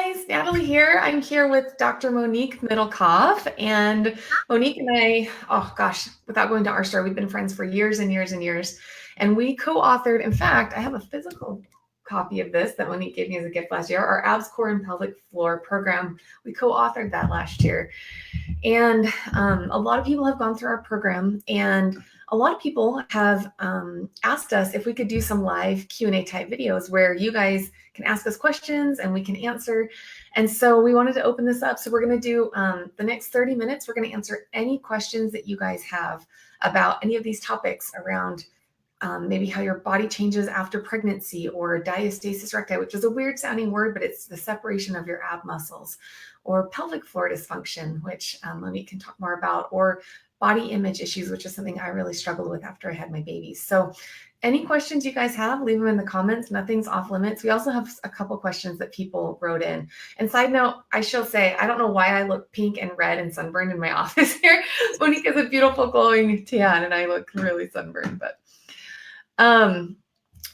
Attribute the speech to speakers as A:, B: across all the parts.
A: guys, Natalie here. I'm here with Dr. Monique Middlecoff, and Monique and I, oh gosh, without going to our story, we've been friends for years and years and years, and we co-authored, in fact, I have a physical copy of this that Monique gave me as a gift last year, our Abs, Core, and Pelvic Floor program. We co-authored that last year, and a lot of people have gone through our program, and a lot of people have asked us if we could do some live Q&A type videos where you guys can ask us questions and we can answer. And so we wanted to open this up. So we're going to do the next 30 minutes. We're going to answer any questions that you guys have about any of these topics around maybe how your body changes after pregnancy, or diastasis recti, which is a weird sounding word, but it's the separation of your ab muscles, or pelvic floor dysfunction, which Monique can talk more about, or body image issues, which is something I really struggled with after I had my babies. So any questions you guys have, leave them in the comments. Nothing's off limits. We also have a couple questions that people wrote in. And side note, I shall say, I don't know why I look pink and red and sunburned in my office here. Monique has a beautiful glowing tan and I look really sunburned, but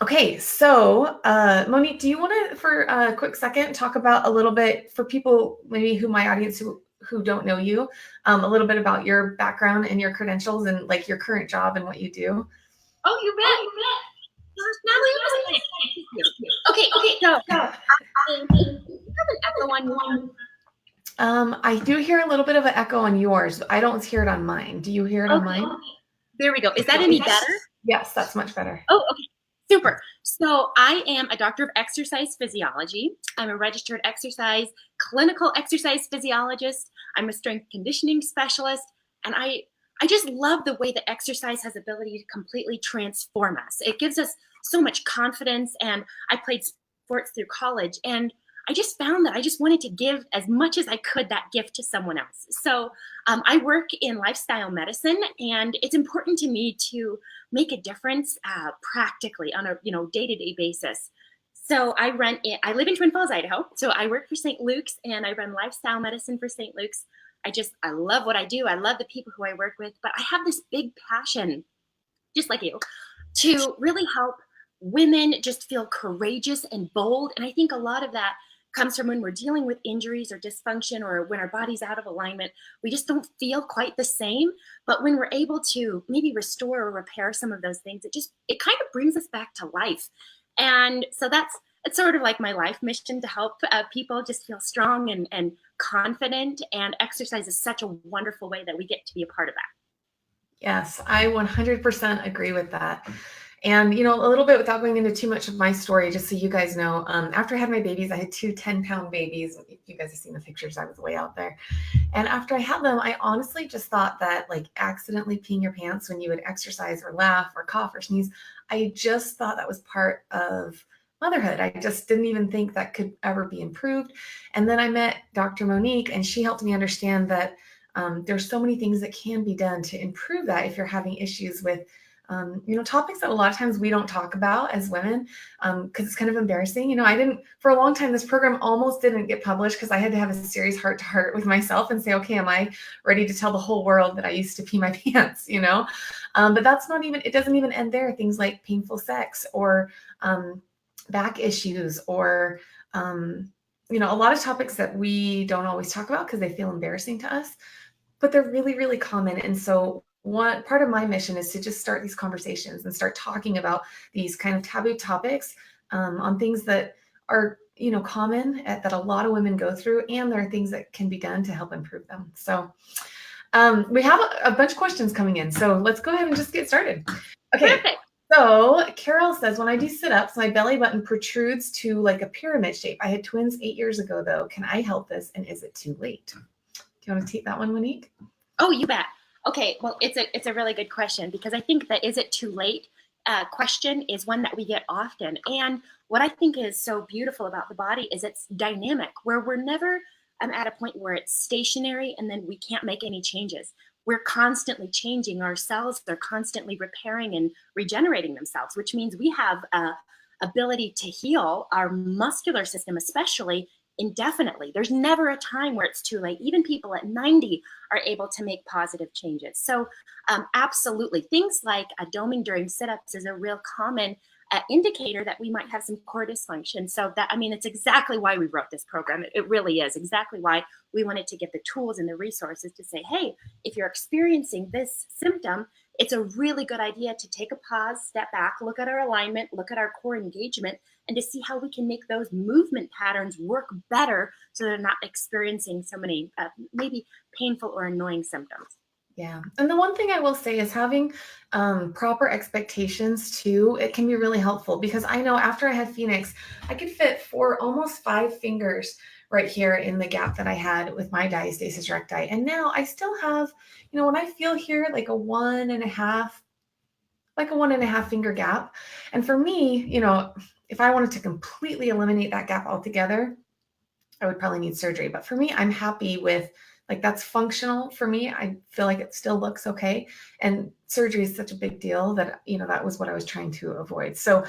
A: okay, so Monique, do you want to, for a quick second, talk about a little bit for people maybe who my audience who don't know you, a little bit about your background and your credentials and like your current job and what you do?
B: Oh, you bet. Okay, so you have an echo on your.
A: I do hear a little bit of an echo on yours. I don't hear it on mine. Do you hear it on mine?
B: There we go. Is that any better?
A: Yes, that's much better.
B: Oh, okay. Super. So I am a doctor of exercise physiology. I'm a registered clinical exercise physiologist. I'm a strength conditioning specialist. And I just love the way that exercise has the ability to completely transform us. It gives us so much confidence. And I played sports through college. And I just found that I just wanted to give as much as I could that gift to someone else. So I work in lifestyle medicine, and it's important to me to make a difference practically on a day-to-day basis. So I live in Twin Falls, Idaho. So I work for St. Luke's, and I run lifestyle medicine for St. Luke's. I love what I do. I love the people who I work with, but I have this big passion, just like you, to really help women just feel courageous and bold. And I think a lot of that comes from when we're dealing with injuries or dysfunction, or when our body's out of alignment. We just don't feel quite the same. But when we're able to maybe restore or repair some of those things, it kind of brings us back to life. And so it's sort of like my life mission, to help people just feel strong and confident. And exercise is such a wonderful way that we get to be a part of that.
A: Yes, I 100% agree with that. And, a little bit without going into too much of my story, just so you guys know, after I had my babies, I had two 10-pound babies. If you guys have seen the pictures, I was way out there. And after I had them, I honestly just thought that like accidentally peeing your pants when you would exercise or laugh or cough or sneeze, I just thought that was part of motherhood. I just didn't even think that could ever be improved. And then I met Dr. Monique, and she helped me understand that there's so many things that can be done to improve that if you're having issues with topics that a lot of times we don't talk about as women, because it's kind of embarrassing. I didn't, for a long time, this program almost didn't get published because I had to have a serious heart to heart with myself and say, okay, am I ready to tell the whole world that I used to pee my pants, but that's not even, it doesn't even end there. Things like painful sex, or back issues, or, a lot of topics that we don't always talk about because they feel embarrassing to us, but they're really, really common. And so one part of my mission is to just start these conversations and start talking about these kind of taboo topics on things that are, common that a lot of women go through, and there are things that can be done to help improve them. So we have a bunch of questions coming in. So let's go ahead and just get started. Okay.
B: Perfect.
A: So Carol says, when I do sit-ups, my belly button protrudes to like a pyramid shape. I had twins 8 years ago, though. Can I help this? And is it too late? Do you want to take that one, Monique?
B: Oh, you bet. Okay, well, it's a really good question, because I think that is it too late question is one that we get often. And what I think is so beautiful about the body is it's dynamic, where we're never at a point where it's stationary and then we can't make any changes. We're constantly changing. Our cells, they're constantly repairing and regenerating themselves, which means we have ability to heal our muscular system, especially indefinitely. There's never a time where it's too late. Even people at 90 are able to make positive changes. So absolutely, things like doming during sit-ups is a real common indicator that we might have some core dysfunction. So that, I mean, it's exactly why we wrote this program. It really is exactly why we wanted to give the tools and the resources to say, hey, if you're experiencing this symptom, it's a really good idea to take a pause, step back, look at our alignment, look at our core engagement, and to see how we can make those movement patterns work better so they're not experiencing so many maybe painful or annoying symptoms.
A: Yeah. And the one thing I will say is having proper expectations too, it can be really helpful, because I know after I had Phoenix, I could fit almost 5 fingers right here in the gap that I had with my diastasis recti. And now I still have, when I feel here, like a 1.5 finger gap. And for me, if I wanted to completely eliminate that gap altogether, I would probably need surgery. But for me, I'm happy with, like, that's functional for me. I feel like it still looks okay. And surgery is such a big deal that, that was what I was trying to avoid. So,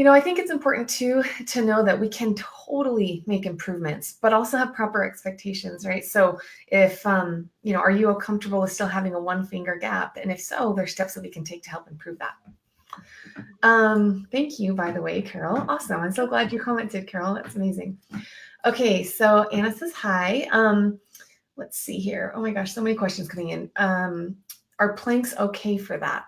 A: I think it's important to know that we can totally make improvements, but also have proper expectations, right? So if, are you comfortable with still having a 1 finger gap? And if so, there's steps that we can take to help improve that. Thank you, by the way, Carol. Awesome. I'm so glad you commented, Carol. That's amazing. Okay, so Anna says hi. Let's see here. Oh my gosh, so many questions coming in. Are planks okay for that?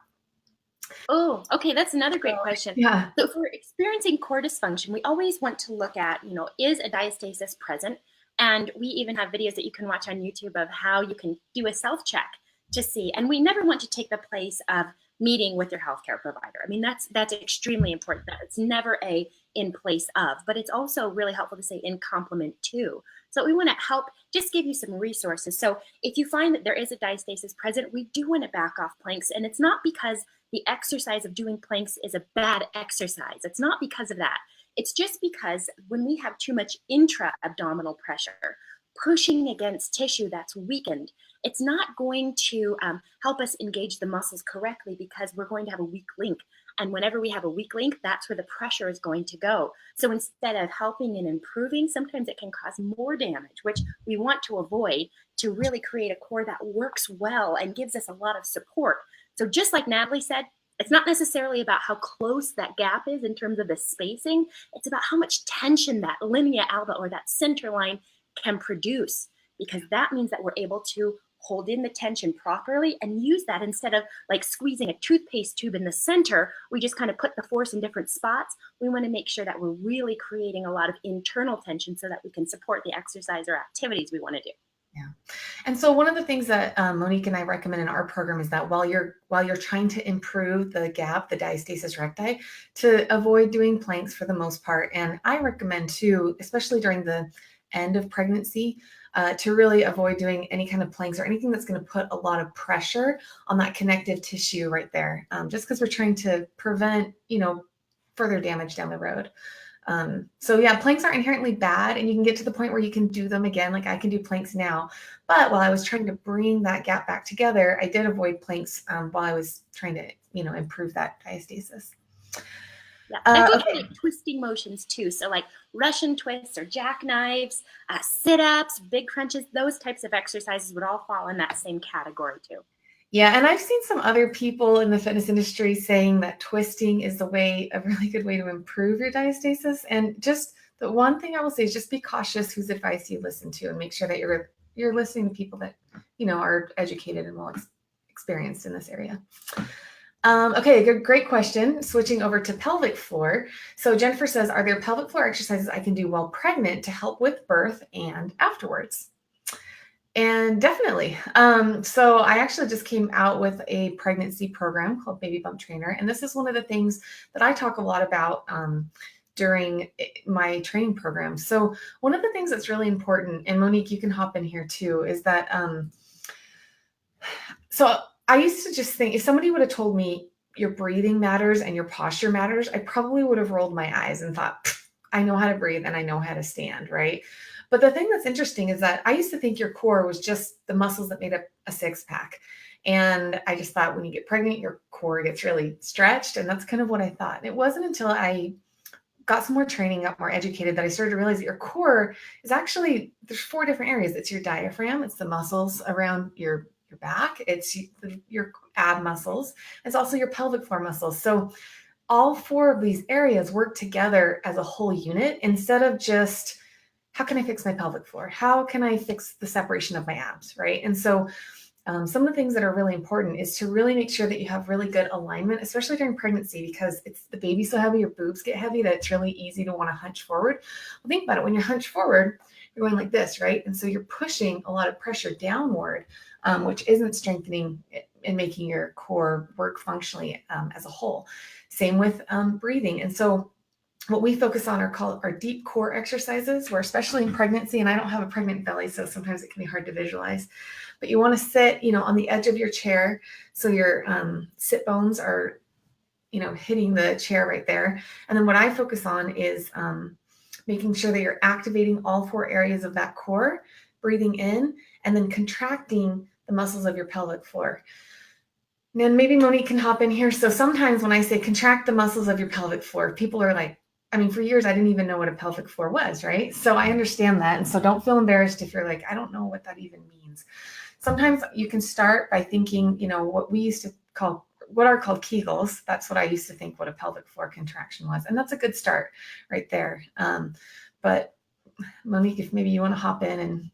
B: Oh, okay. That's another great question.
A: Yeah.
B: So if we're experiencing core dysfunction, we always want to look at, is a diastasis present? And we even have videos that you can watch on YouTube of how you can do a self-check to see. And we never want to take the place of meeting with your healthcare provider. I mean, that's extremely important. It's never a in place of, but it's also really helpful to say in complement to. So we want to help just give you some resources. So if you find that there is a diastasis present, we do want to back off planks. And it's not because the exercise of doing planks is a bad exercise. It's not because of that. It's just because when we have too much intra-abdominal pressure, pushing against tissue that's weakened, it's not going to help us engage the muscles correctly, because we're going to have a weak link. And whenever we have a weak link, that's where the pressure is going to go. So instead of helping and improving, sometimes it can cause more damage, which we want to avoid, to really create a core that works well and gives us a lot of support. So just like Natalie said, it's not necessarily about how close that gap is in terms of the spacing. It's about how much tension that linea alba, or that center line, can produce, because that means that we're able to hold in the tension properly and use that instead of like squeezing a toothpaste tube in the center. We just kind of put the force in different spots. We want to make sure that we're really creating a lot of internal tension so that we can support the exercise or activities we want to do.
A: Yeah. And so one of the things that Monique and I recommend in our program is that while you're trying to improve the gap, the diastasis recti, to avoid doing planks for the most part. And I recommend too, especially during the end of pregnancy, to really avoid doing any kind of planks or anything that's going to put a lot of pressure on that connective tissue right there, just because we're trying to prevent, further damage down the road. So yeah, planks aren't inherently bad, and you can get to the point where you can do them again. Like I can do planks now, but while I was trying to bring that gap back together, I did avoid planks while I was trying to, improve that diastasis.
B: Yeah, and go for like twisting motions too. So like Russian twists or jackknives, sit-ups, big crunches, those types of exercises would all fall in that same category too.
A: Yeah, and I've seen some other people in the fitness industry saying that twisting is a really good way to improve your diastasis. And just the one thing I will say is just be cautious whose advice you listen to, and make sure that you're listening to people that, are educated and well experienced in this area. Okay, great question. Switching over to pelvic floor. So Jennifer says, are there pelvic floor exercises I can do while pregnant to help with birth and afterwards? And definitely. So I actually just came out with a pregnancy program called Baby Bump Trainer. And this is one of the things that I talk a lot about during my training program. So one of the things that's really important, and Monique, you can hop in here too, is that, so I used to just think if somebody would have told me your breathing matters and your posture matters, I probably would have rolled my eyes and thought, I know how to breathe and I know how to stand, right? But the thing that's interesting is that I used to think your core was just the muscles that made up a six-pack. And I just thought when you get pregnant, your core gets really stretched. And that's kind of what I thought. And it wasn't until I got some more training, got more educated, that I started to realize that your core is actually, there's 4 different areas. It's your diaphragm. It's the muscles around your back. It's your ab muscles. It's also your pelvic floor muscles. So all four of these areas work together as a whole unit instead of just, how can I fix my pelvic floor? How can I fix the separation of my abs, right? And so some of the things that are really important is to really make sure that you have really good alignment, especially during pregnancy, because it's the baby's so heavy, your boobs get heavy, that it's really easy to want to hunch forward. Well, think about it. When you're hunched forward, you're going like this, right? And so you're pushing a lot of pressure downward, which isn't strengthening and making your core work functionally as a whole. Same with breathing. And so what we focus on are called our deep core exercises, where especially in pregnancy, and I don't have a pregnant belly, so sometimes it can be hard to visualize, but you want to sit, on the edge of your chair. So your sit bones are, hitting the chair right there. And then what I focus on is making sure that you're activating all four areas of that core, breathing in, and then contracting the muscles of your pelvic floor. And then maybe Monique can hop in here. So sometimes when I say contract the muscles of your pelvic floor, people are like, for years, I didn't even know what a pelvic floor was, right? So I understand that. And so don't feel embarrassed if you're like, I don't know what that even means. Sometimes you can start by thinking, what we used to call, what are called Kegels. That's what I used to think what a pelvic floor contraction was. And that's a good start right there. But Monique, if maybe you want to hop in and.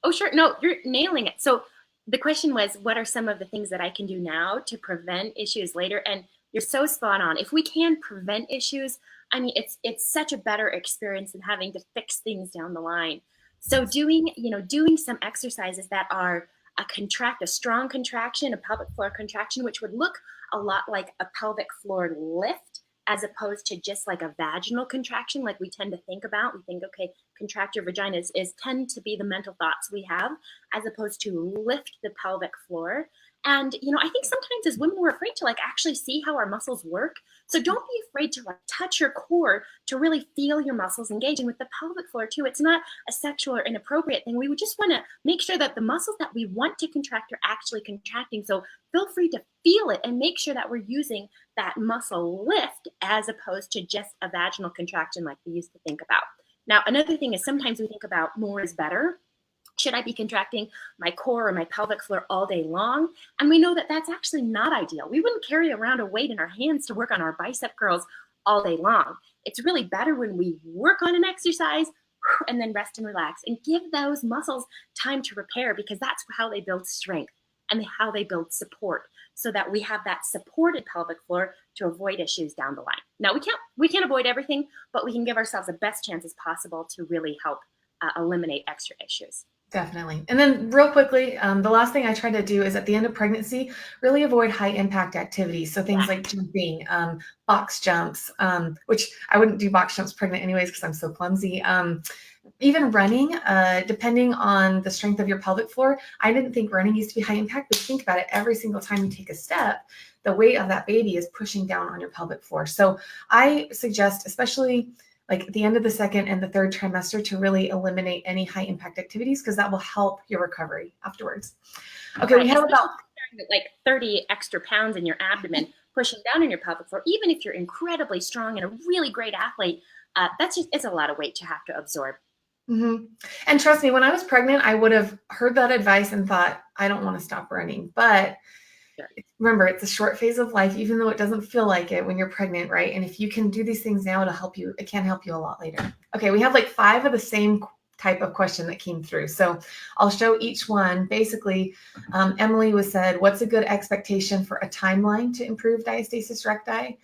B: Oh, sure. No, you're nailing it. So the question was, what are some of the things that I can do now to prevent issues later? And you're so spot on. If we can prevent issues, it's such a better experience than having to fix things down the line. So doing some exercises that are a strong contraction, a pelvic floor contraction, which would look a lot like a pelvic floor lift, as opposed to just like a vaginal contraction, like we tend to think about. We think, okay, contract your vagina is tend to be the mental thoughts we have, as opposed to lift the pelvic floor. And, I think sometimes as women, we're afraid to actually see how our muscles work. So don't be afraid to touch your core to really feel your muscles engaging with the pelvic floor too. It's not a sexual or inappropriate thing. We would just want to make sure that the muscles that we want to contract are actually contracting. So feel free to feel it and make sure that we're using that muscle lift as opposed to just a vaginal contraction like we used to think about. Now, another thing is sometimes we think about more is better. Should I be contracting my core or my pelvic floor all day long? And we know that that's actually not ideal. We wouldn't carry around a weight in our hands to work on our bicep curls all day long. It's really better when we work on an exercise and then rest and relax and give those muscles time to repair, because that's how they build strength and how they build support, so that we have that supported pelvic floor to avoid issues down the line. Now, we can't avoid everything, but we can give ourselves the best chances possible to really help eliminate extra issues.
A: Definitely. And then real quickly, the last thing I try to do is at the end of pregnancy, really avoid high impact activities. So things like jumping, box jumps, which I wouldn't do box jumps pregnant anyways, because I'm so clumsy. Even running, depending on the strength of your pelvic floor. I didn't think running used to be high impact, but think about it. Every single time you take a step, the weight of that baby is pushing down on your pelvic floor. So I suggest, especially like at the end of the second and the third trimester, to really eliminate any high impact activities, because that will help your recovery afterwards. Okay, right. We have about
B: 30 extra pounds in your abdomen pushing down on your pelvic floor. Even if you're incredibly strong and a really great athlete, it's a lot of weight to have to absorb.
A: Mm-hmm. And trust me, when I was pregnant, I would have heard that advice and thought, I don't want to stop running. But remember, it's a short phase of life, even though it doesn't feel like it when you're pregnant, right? And if you can do these things now, it'll help you. It can help you a lot later. Okay, we have 5 of the same type of question that came through. So I'll show each one. Basically, Emily said, what's a good expectation for a timeline to improve diastasis recti?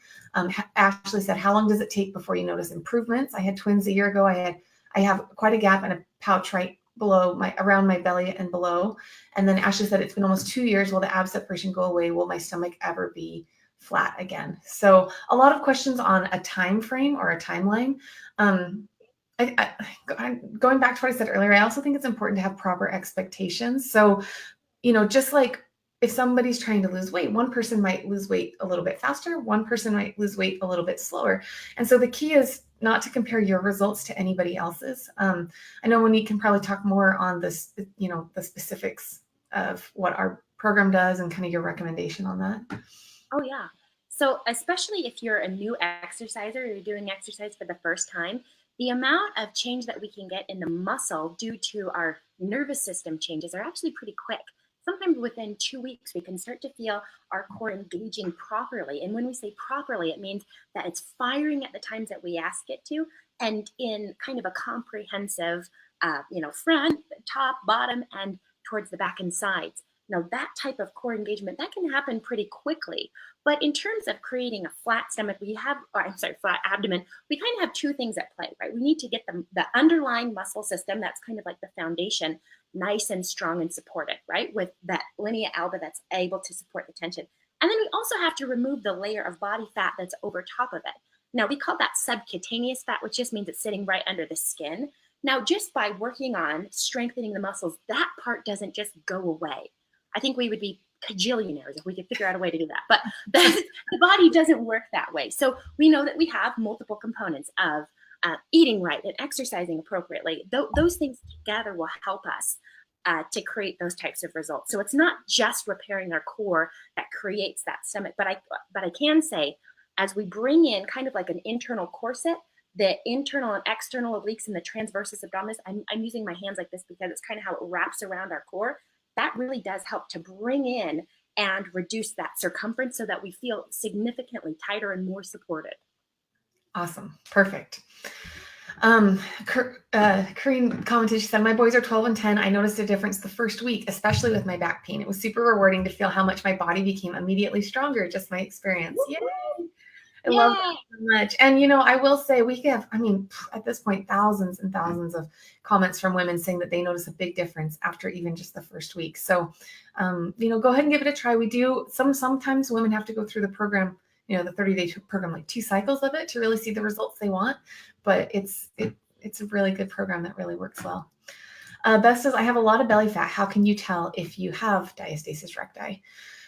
A: Ashley said, how long does it take before you notice improvements? I had twins a year ago. I have quite a gap and a pouch right below around my belly and below. And then Ashley said, it's been almost 2 years. Will the ab separation go away? Will my stomach ever be flat again? So a lot of questions on a time frame or a timeline. Going back to what I said earlier, I also think it's important to have proper expectations. So, just like if somebody's trying to lose weight, one person might lose weight a little bit faster, one person might lose weight a little bit slower. And so the key is not to compare your results to anybody else's. I know Monique can probably talk more on this, the specifics of what our program does and kind of your recommendation on that.
B: Oh, yeah. So especially if you're a new exerciser, you're doing exercise for the first time, the amount of change that we can get in the muscle due to our nervous system changes are actually pretty quick. sometimes within 2 weeks, we can start to feel our core engaging properly. And when we say properly, it means that it's firing at the times that we ask it to, and in kind of a comprehensive, front, top, bottom, and towards the back and sides. Now, that type of core engagement, that can happen pretty quickly. But in terms of creating a flat stomach, flat abdomen, we kind of have two things at play, right? We need to get the underlying muscle system, that's kind of like the foundation, nice and strong and supported, right? With that linea alba that's able to support the tension. And then we also have to remove the layer of body fat that's over top of it. Now, we call that subcutaneous fat, which just means it's sitting right under the skin. Now, just by working on strengthening the muscles, that part doesn't just go away. I think we would be cajillionaires if we could figure out a way to do that. But the body doesn't work that way. So we know that we have multiple components of eating right and exercising appropriately. Those things together will help us to create those types of results. So it's not just repairing our core that creates that stomach. But I can say, as we bring in kind of like an internal corset, the internal and external obliques and the transversus abdominis, I'm using my hands like this because it's kind of how it wraps around our core. That really does help to bring in and reduce that circumference so that we feel significantly tighter and more supported.
A: Awesome. Perfect. Corinne commented, she said, my boys are 12 and 10. I noticed a difference the first week, especially with my back pain. It was super rewarding to feel how much my body became immediately stronger. Just my experience. Yay. I love that so much. And, I will say we have, at this point, thousands and thousands of comments from women saying that they notice a big difference after even just the first week. So, go ahead and give it a try. We do sometimes women have to go through the program, the 30-day program, like 2 cycles of it to really see the results they want. But it's a really good program that really works well. Beth says, I have a lot of belly fat. How can you tell if you have diastasis recti?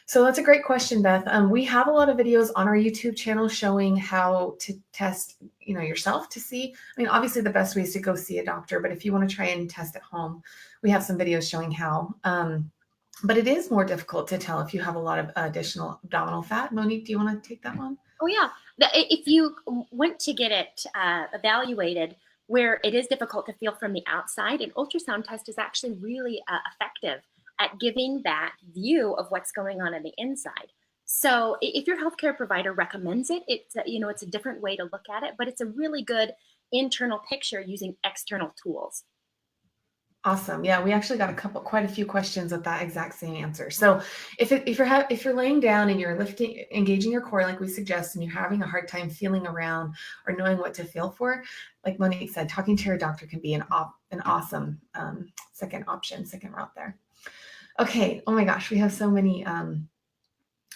A: So that's a great question, Beth. We have a lot of videos on our YouTube channel showing how to test, yourself to see. Obviously the best way is to go see a doctor, but if you want to try and test at home, we have some videos showing how. But it is more difficult to tell if you have a lot of additional abdominal fat. Monique, do you want to take that one?
B: Oh, yeah. If you went to get it evaluated, where it is difficult to feel from the outside, an ultrasound test is actually really effective at giving that view of what's going on the inside. So if your healthcare provider recommends it, it's a different way to look at it, but it's a really good internal picture using external tools.
A: Awesome. Yeah, we actually got quite a few questions with that exact same answer. So if you're laying down and you're engaging your core like we suggest, and you're having a hard time feeling around or knowing what to feel for, like Monique said, talking to your doctor can be an awesome second route there. Okay. Oh my gosh, we have so many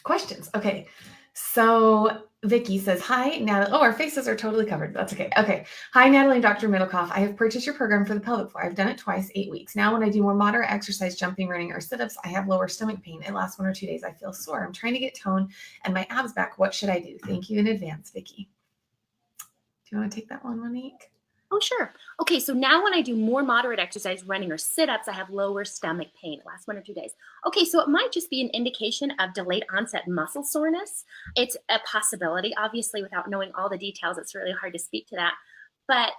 A: questions. Okay. So Vicky says, hi, Natalie. Oh, our faces are totally covered. That's okay. Okay. Hi, Natalie and Dr. Middlecoff. I have purchased your program for the pelvic floor. I've done it twice, 8 weeks. Now, when I do more moderate exercise, jumping, running, or sit-ups, I have lower stomach pain. It lasts 1 or 2 days. I feel sore. I'm trying to get tone and my abs back. What should I do? Thank you in advance, Vicky. Do you want to take that one, Monique?
B: Oh, sure. Okay, so now when I do more moderate exercise, running or sit-ups, I have lower stomach pain. It lasts 1 or 2 days. Okay, so it might just be an indication of delayed onset muscle soreness. It's a possibility. Obviously, without knowing all the details, it's really hard to speak to that. But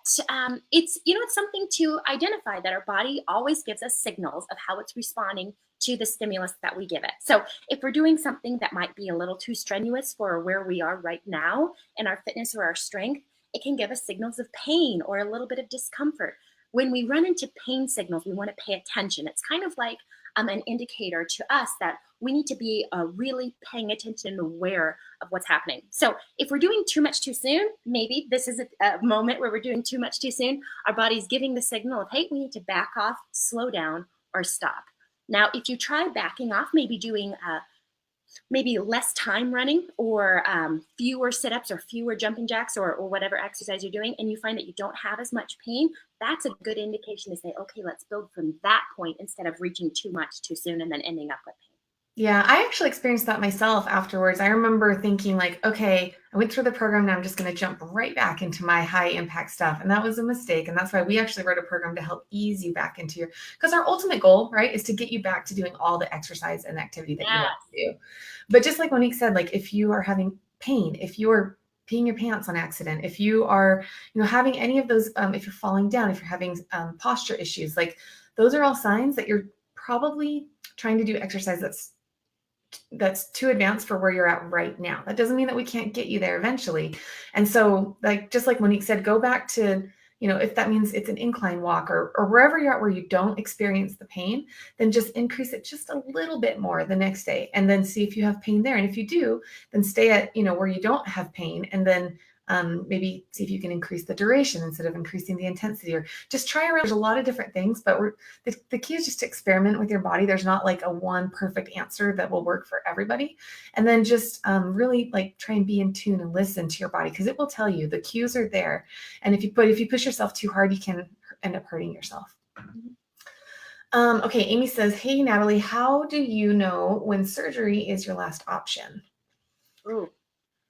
B: it's something to identify, that our body always gives us signals of how it's responding to the stimulus that we give it. So if we're doing something that might be a little too strenuous for where we are right now in our fitness or our strength, it can give us signals of pain or a little bit of discomfort. When we run into pain signals, we want to pay attention. It's kind of like an indicator to us that we need to be really paying attention and aware of what's happening. So if we're doing too much too soon, maybe this is a moment where we're doing too much too soon. Our body's giving the signal of, hey, we need to back off, slow down, or stop. Now, if you try backing off, maybe doing maybe less time running, or fewer sit-ups or fewer jumping jacks, or whatever exercise you're doing, and you find that you don't have as much pain, that's a good indication to say, okay, let's build from that point instead of reaching too much too soon and then ending up with pain.
A: Yeah, I actually experienced that myself afterwards. I remember thinking like, okay, I went through the program, now I'm just going to jump right back into my high impact stuff. And that was a mistake. And that's why we actually wrote a program to help ease you back into because our ultimate goal, right, is to get you back to doing all the exercise and activity that you want to do. But just like Monique said, like if you are having pain, if you're peeing your pants on accident, if you are, having any of those, if you're falling down, if you're having posture issues, like those are all signs that you're probably trying to do exercise that's too advanced for where you're at right now. That doesn't mean that we can't get you there eventually. And so, like, just like Monique said, go back to, if that means it's an incline walk or wherever you're at where you don't experience the pain, then just increase it just a little bit more the next day and then see if you have pain there. And if you do, then stay at, where you don't have pain, and then maybe see if you can increase the duration instead of increasing the intensity, or just try around. There's a lot of different things, but the key is just to experiment with your body. There's not like a one perfect answer that will work for everybody. And then just really like try and be in tune and listen to your body, because it will tell you the cues are there. And if you push yourself too hard, you can end up hurting yourself. Okay, Amy says, hey, Natalie, how do you know when surgery is your last option?
B: Ooh.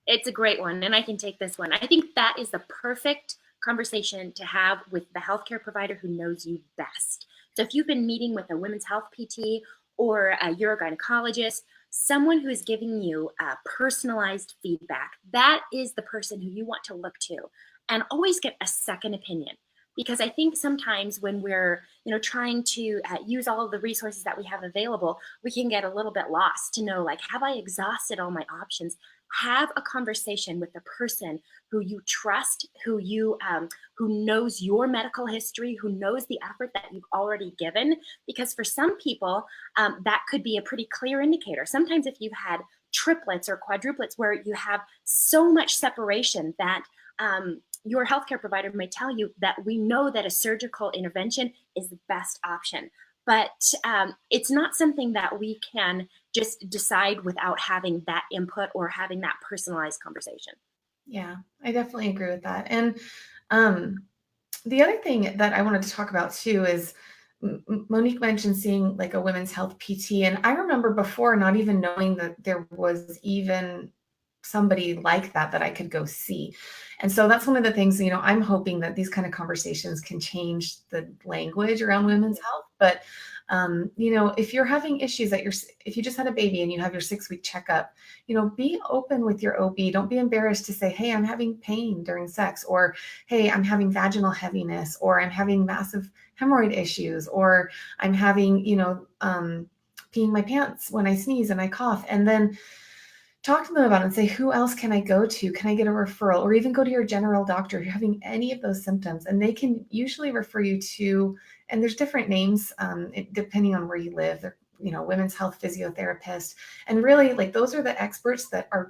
B: It's a great one, and I can take this one. I think that is the perfect conversation to have with the healthcare provider who knows you best. So if you've been meeting with a women's health PT or a urogynecologist, someone who is giving you personalized feedback, that is the person who you want to look to, and always get a second opinion. Because I think sometimes when we're, trying to use all of the resources that we have available, we can get a little bit lost to know, like, have I exhausted all my options? Have a conversation with the person who you trust, who knows your medical history, who knows the effort that you've already given. Because for some people, that could be a pretty clear indicator. Sometimes if you've had triplets or quadruplets where you have so much separation that your healthcare provider may tell you that we know that a surgical intervention is the best option. But it's not something that we can just decide without having that input or having that personalized conversation.
A: Yeah, I definitely agree with that. And the other thing that I wanted to talk about too is Monique mentioned seeing like a women's health PT. And I remember before not even knowing that there was even somebody like that I could go see. And so that's one of the things, I'm hoping that these kind of conversations can change the language around women's health. But, if you're having issues if you just had a baby and you have your 6-week checkup, be open with your OB. Don't be embarrassed to say, hey, I'm having pain during sex, or, hey, I'm having vaginal heaviness, or I'm having massive hemorrhoid issues, or I'm having, peeing my pants when I sneeze and I cough. And then talk to them about it and say, who else can I go to? Can I get a referral? Or even go to your general doctor if you're having any of those symptoms. And they can usually refer you to, and there's different names depending on where you live. They're, women's health physiotherapist. And really, like, those are the experts that are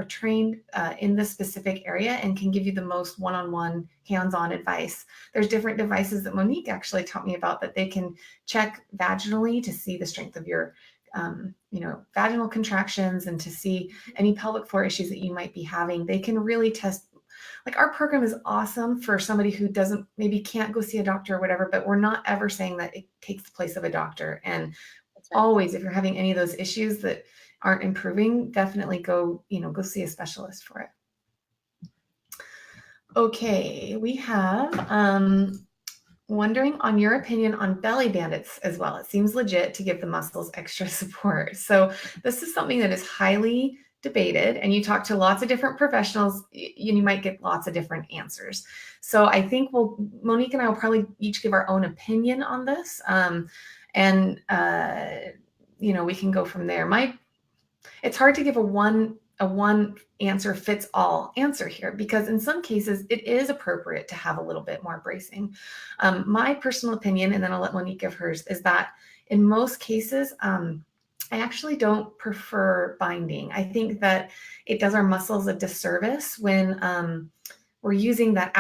A: trained in this specific area and can give you the most one-on-one, hands-on advice. There's different devices that Monique actually taught me about that they can check vaginally to see the strength of your vaginal contractions and to see any pelvic floor issues that you might be having. They can really test. Like, our program is awesome for somebody who maybe can't go see a doctor or whatever, but we're not ever saying that it takes the place of a doctor. And always, if you're having any of those issues that aren't improving, definitely go see a specialist for it. Okay, we have wondering on your opinion on belly bandits as well. It seems legit to give the muscles extra support. So this is something that is highly debated, and you talk to lots of different professionals, you might get lots of different answers. So I think Monique and I will probably each give our own opinion on this. We can go from there. It's hard to give a one answer fits all answer here, because in some cases it is appropriate to have a little bit more bracing. My personal opinion, and then I'll let Monique give hers, is that in most cases, I actually don't prefer binding. I think that it does our muscles a disservice when we're using that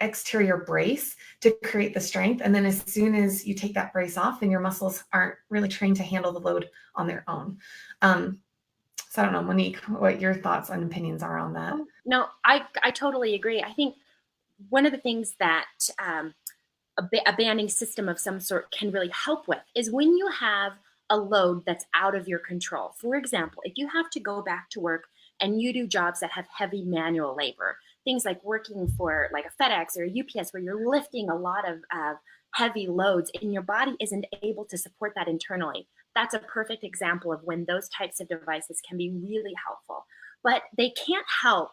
A: exterior brace to create the strength. And then as soon as you take that brace off, then your muscles aren't really trained to handle the load on their own. So I don't know, Monique, what your thoughts and opinions are on that.
B: No, I totally agree. I think one of the things that a banding system of some sort can really help with is when you have a load that's out of your control. For example, if you have to go back to work and you do jobs that have heavy manual labor, things like working for like a FedEx or a UPS where you're lifting a lot of heavy loads and your body isn't able to support that internally. That's a perfect example of when those types of devices can be really helpful. But they can't help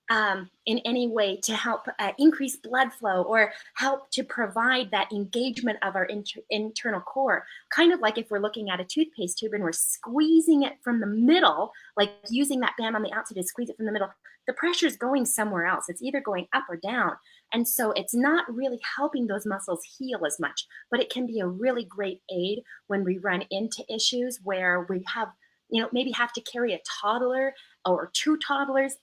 B: in any way to help increase blood flow or help to provide that engagement of our internal core. Kind of like if we're looking at a toothpaste tube and we're squeezing it from the middle, like using that band on the outside to squeeze it from the middle, the pressure is going somewhere else. It's either going up or down. And so it's not really helping those muscles heal as much, but it can be a really great aid when we run into issues where we have, maybe have to carry a toddler or two toddlers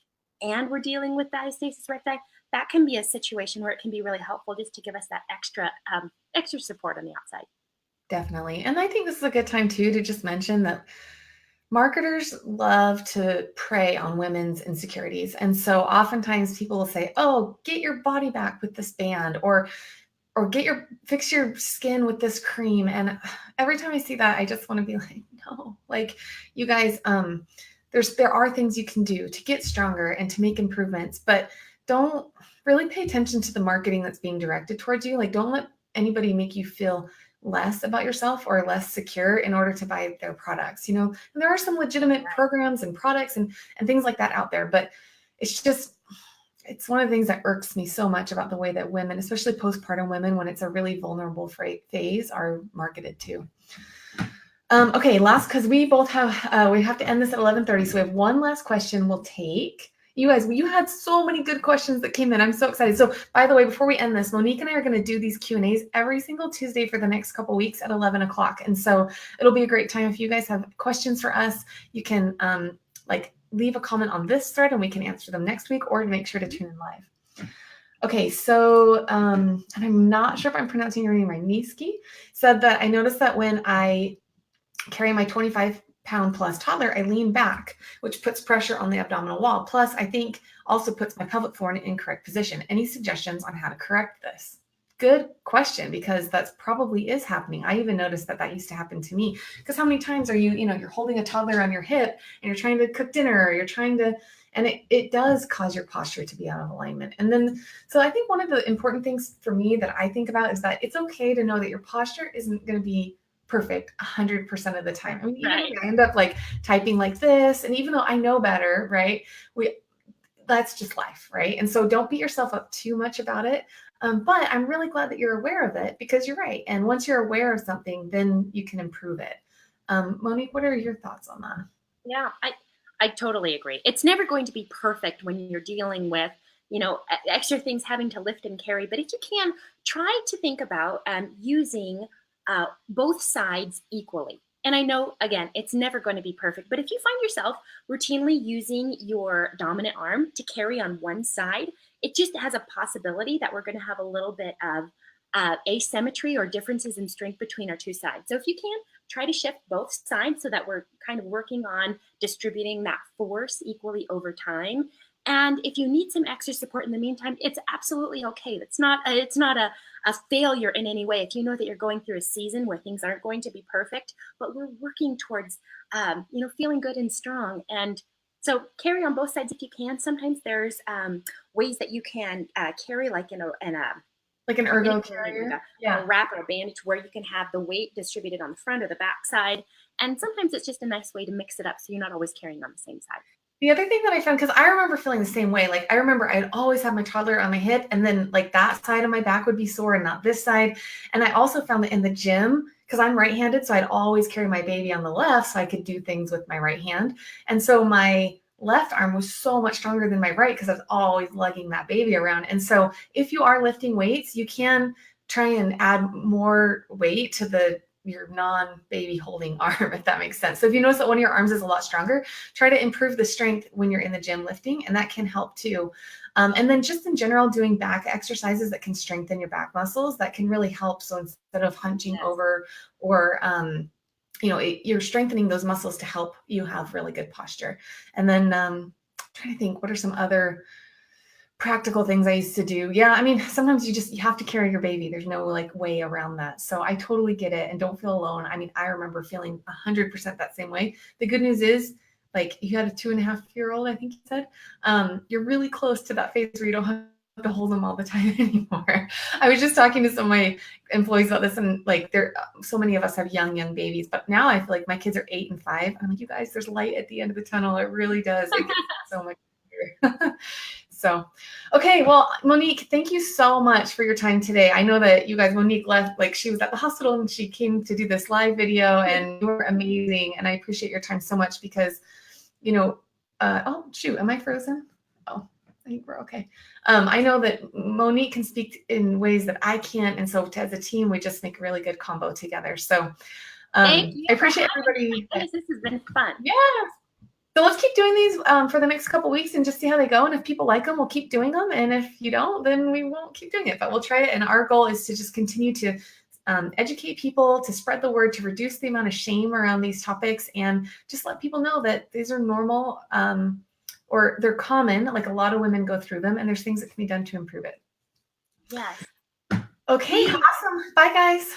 B: and we're dealing with diastasis recti. That can be a situation where it can be really helpful just to give us that extra support on the outside.
A: Definitely. And I think this is a good time too to just mention that marketers love to prey on women's insecurities. And so oftentimes people will say, "Oh, get your body back with this band," or fix your skin with this cream. And every time I see that, I just want to be like, no, like, you guys, there are things you can do to get stronger and to make improvements, but don't really pay attention to the marketing that's being directed towards you. Like, don't let anybody make you feel less about yourself or less secure in order to buy their products. And there are some legitimate programs and products and things like that out there, but it's one of the things that irks me so much about the way that women, especially postpartum women, when it's a really vulnerable phase, are marketed to. Okay, last, because we both have, we have to end this at 11:30. So we have one last question we'll take. You guys, you had so many good questions that came in. I'm so excited. So by the way, before we end this, Monique and I are going to do these Q&As every single Tuesday for the next couple weeks at 11 o'clock. And so it'll be a great time. If you guys have questions for us, you can leave a comment on this thread and we can answer them next week, or make sure to tune in live. Okay, so, and I'm not sure if I'm pronouncing your name right, Niski said that I noticed that when I carry my 25-pound plus toddler, I lean back, which puts pressure on the abdominal wall. Plus, I think also puts my pelvic floor in an incorrect position. Any suggestions on how to correct this? Good question, because that's probably is happening. I even noticed that used to happen to me, because how many times are you're holding a toddler on your hip and you're trying to cook dinner, or you're trying to, and it does cause your posture to be out of alignment. And then, so I think one of the important things for me that I think about is that it's okay to know that your posture isn't going to be perfect 100% of the time. I mean, right. I end up like typing like this, and even though I know better, right, that's just life, right? And so don't beat yourself up too much about it. But I'm really glad that you're aware of it, because you're right. And once you're aware of something, then you can improve it. Monique, what are your thoughts on that?
B: Yeah, I totally agree. It's never going to be perfect when you're dealing with, extra things having to lift and carry. But if you can, try to think about using both sides equally. And I know, again, it's never going to be perfect, but if you find yourself routinely using your dominant arm to carry on one side, it just has a possibility that we're going to have a little bit of asymmetry or differences in strength between our two sides. So if you can, try to shift both sides so that we're kind of working on distributing that force equally over time. And if you need some extra support in the meantime, it's absolutely okay. It's not a failure in any way. If you know that you're going through a season where things aren't going to be perfect, but we're working towards, feeling good and strong. And so carry on both sides if you can. Sometimes there's ways that you can carry like in a
A: like an ergo carrier,
B: a wrap or a bandage, where you can have the weight distributed on the front or the back side. And sometimes it's just a nice way to mix it up so you're not always carrying on the same side.
A: The other thing that I found, because I remember feeling the same way, like I remember I'd always have my toddler on my hip, and then like that side of my back would be sore and not this side. And I also found that in the gym, because I'm right-handed, so I'd always carry my baby on the left so I could do things with my right hand. And so my left arm was so much stronger than my right, because I was always lugging that baby around. And so if you are lifting weights, you can try and add more weight to your non-baby holding arm, if that makes sense. So if you notice that one of your arms is a lot stronger, try to improve the strength when you're in the gym lifting, and that can help too. And then just in general, doing back exercises that can strengthen your back muscles, that can really help. So instead of hunching over or, you're strengthening those muscles to help you have really good posture. And then I'm trying to think, what are some other practical things I used to do? Yeah, I mean, sometimes you have to carry your baby. There's no like way around that. So I totally get it, and don't feel alone. I mean, I remember feeling 100% that same way. The good news is, like, you had a 2.5-year-old, I think you said, you're really close to that phase where you don't have to hold them all the time anymore. I was just talking to some of my employees about this, and like, so many of us have young babies, but now I feel like my kids are 8 and 5. I'm like, you guys, there's light at the end of the tunnel. It really does. It gets so much better. So, okay. Well, Monique, thank you so much for your time today. I know that you guys, Monique left, like she was at the hospital and she came to do this live video, and you were amazing. And I appreciate your time so much because, you know, oh shoot, am I frozen? Oh, I think we're okay. I know that Monique can speak in ways that I can't. And so as a team, we just make a really good combo together. So
B: Thank you.
A: I appreciate everybody.
B: This has been fun.
A: Yeah. So let's keep doing these for the next couple weeks and just see how they go. And if people like them, we'll keep doing them. And if you don't, then we won't keep doing it, but we'll try it. And our goal is to just continue to educate people, to spread the word, to reduce the amount of shame around these topics, and just let people know that these are normal or they're common. Like a lot of women go through them, and there's things that can be done to improve it.
B: Yes.
A: Okay, awesome. Bye, guys.